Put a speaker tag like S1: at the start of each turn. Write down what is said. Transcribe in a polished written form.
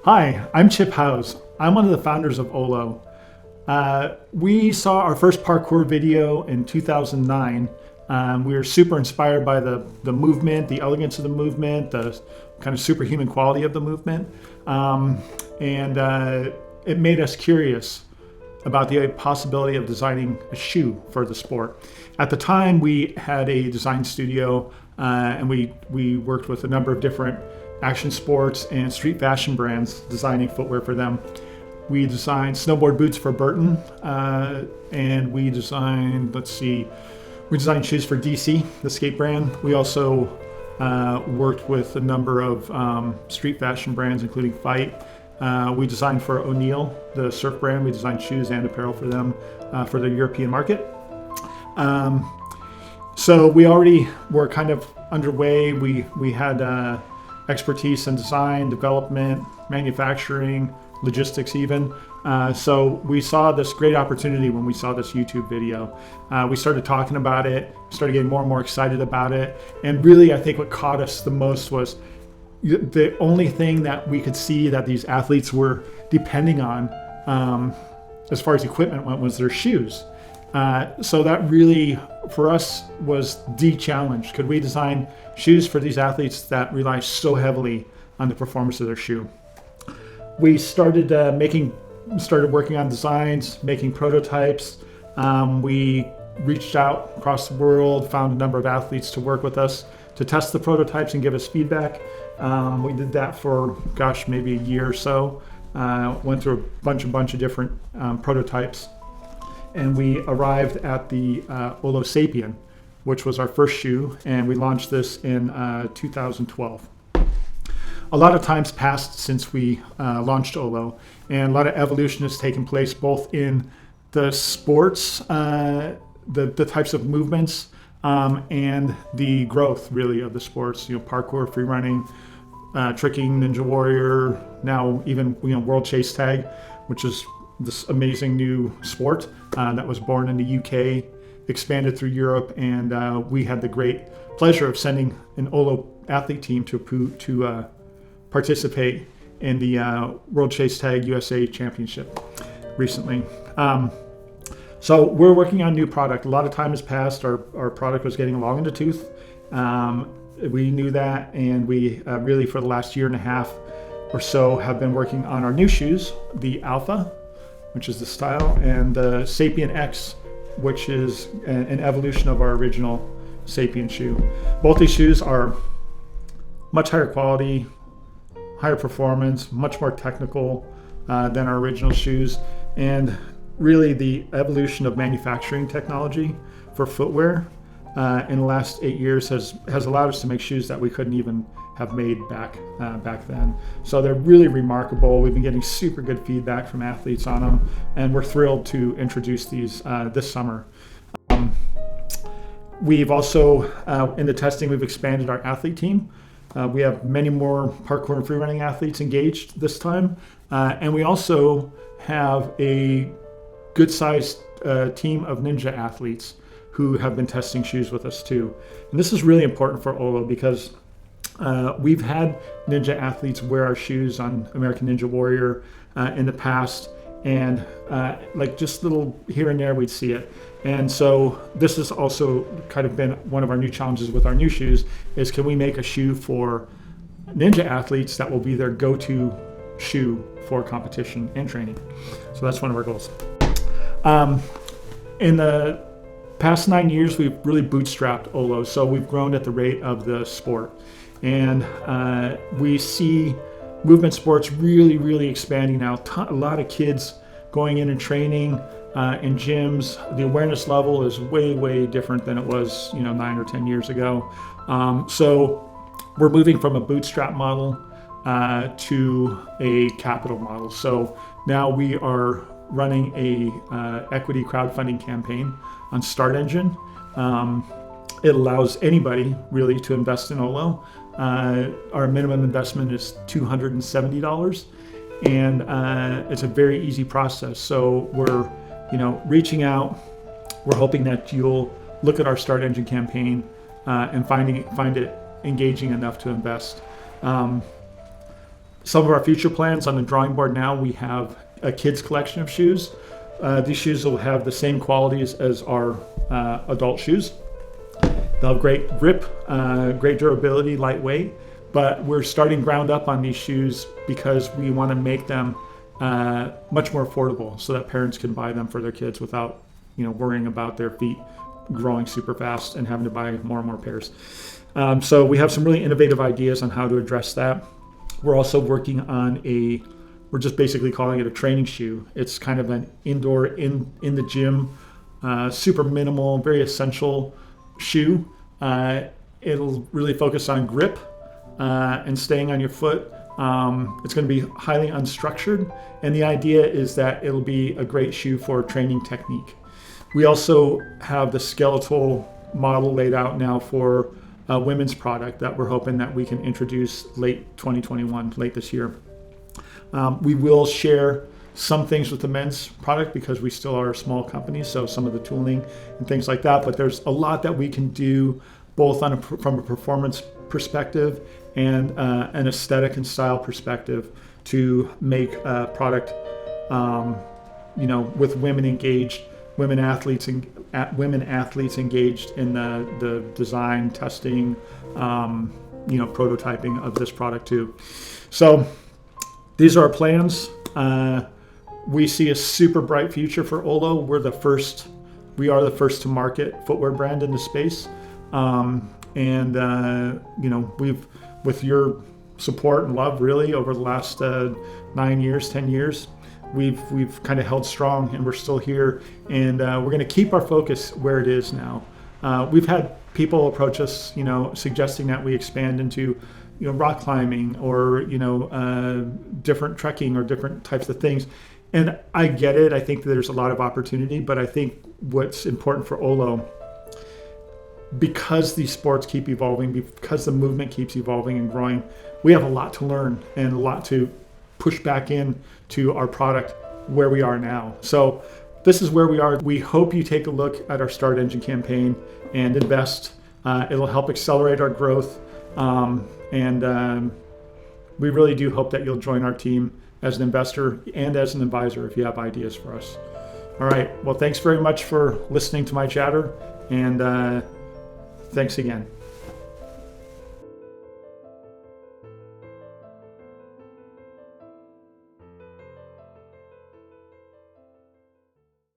S1: Hi, I'm Chip Howes. I'm one of the founders of OLLO. We saw our first parkour video in 2009. We were super inspired by the movement, the elegance of the movement, the kind of superhuman quality of the movement. It made us curious about the possibility of designing a shoe for the sport. At the time, we had a design studio and we worked with a number of different action sports and street fashion brands designing footwear for them. We designed snowboard boots for Burton and we designed shoes for DC, the skate brand. We also worked with a number of street fashion brands, including Fight. We designed for O'Neill, the surf brand. We designed shoes and apparel for them for the European market. So we already were kind of underway. We had expertise in design, development, manufacturing, logistics even. So we saw this great opportunity when we saw this YouTube video. We started talking about it, started getting more and more excited about it. And really, I think what caught us the most was the only thing that we could see that these athletes were depending on as far as equipment went was their shoes. So that really, for us, was the challenge. Could we design shoes for these athletes that rely so heavily on the performance of their shoe? We started working on designs, making prototypes. We reached out across the world, found a number of athletes to work with us to test the prototypes and give us feedback. We did that for, maybe a year or so. Went through a bunch of different prototypes. And we arrived at the OLLO Sapien, which was our first shoe, and we launched this in 2012. A lot of time's passed since we launched OLLO, and a lot of evolution has taken place both in the sports, the types of movements, and the growth really of the sports. Parkour, free running, tricking, Ninja Warrior, now even World Chase Tag, which is this amazing new sport that was born in the UK, expanded through Europe, and we had the great pleasure of sending an OLLO athlete team to participate in the World Chase Tag USA Championship recently. So we're working on a new product. A lot of time has passed. Our product was getting long in the tooth. We knew that, and we really, for the last year and a half or so, have been working on our new shoes, the Alpha, which is the style, and the Sapien X, which is an evolution of our original Sapien shoe. Both these shoes are much higher quality, higher performance, much more technical than our original shoes. And really the evolution of manufacturing technology for footwear in the last 8 years has allowed us to make shoes that we couldn't even have made back then. So they're really remarkable. We've been getting super good feedback from athletes on them, and we're thrilled to introduce these this summer. We've also, in the testing, we've expanded our athlete team. We have many more parkour and free running athletes engaged this time. And we also have a good sized team of ninja athletes who have been testing shoes with us too. And this is really important for OLLO because we've had ninja athletes wear our shoes on American Ninja Warrior in the past, and like just little here and there we'd see it. And so this has also kind of been one of our new challenges with our new shoes is, can we make a shoe for ninja athletes that will be their go-to shoe for competition and training? So that's one of our goals. In the past 9 years, we've really bootstrapped OLLO, so we've grown at the rate of the sport. And we see movement sports really expanding now. A lot of kids going in and training in gyms. The awareness level is way different than it was 9 or 10 years ago. So we're moving from a bootstrap model to a capital model. So now we are running a equity crowdfunding campaign on Start Engine. It allows anybody really to invest in OLLO. Our minimum investment is $270, and it's a very easy process. So we're reaching out. We're hoping that you'll look at our Start Engine campaign and find it engaging enough to invest. Some of our future plans on the drawing board now, we have a kids collection of shoes. These shoes will have the same qualities as our adult shoes. They'll have great grip, great durability, lightweight, but we're starting ground up on these shoes because we want to make them much more affordable so that parents can buy them for their kids without, worrying about their feet growing super fast and having to buy more and more pairs. So we have some really innovative ideas on how to address that. We're also working on we're just basically calling it a training shoe. It's kind of an indoor, in the gym, super minimal, very essential shoe. It'll really focus on grip and staying on your foot. It's going to be highly unstructured, and the idea is that it'll be a great shoe for training technique. We also have the skeletal model laid out now for a women's product that we're hoping that we can introduce late 2021, late this year. We will share some things with the men's product because we still are a small company, so some of the tooling and things like that, but there's a lot that we can do both from a performance perspective and an aesthetic and style perspective to make a product with women engaged, women athletes engaged in the design, testing, prototyping of this product too. So these are our plans. We see a super bright future for OLLO. We are the first to market footwear brand in the space. We've, with your support and love really over the last 9 years, 10 years, we've kind of held strong, and we're still here, and we're going to keep our focus where it is now. We've had people approach us, suggesting that we expand into, rock climbing or, different trekking or different types of things. And I get it. I think there's a lot of opportunity, but I think what's important for OLLO, because these sports keep evolving, because the movement keeps evolving and growing, we have a lot to learn and a lot to push back in to our product where we are now. So this is where we are. We hope you take a look at our Start Engine campaign and invest. It'll help accelerate our growth. We really do hope that you'll join our team as an investor and as an advisor if you have ideas for us. All right. Well, thanks very much for listening to my chatter, and thanks again.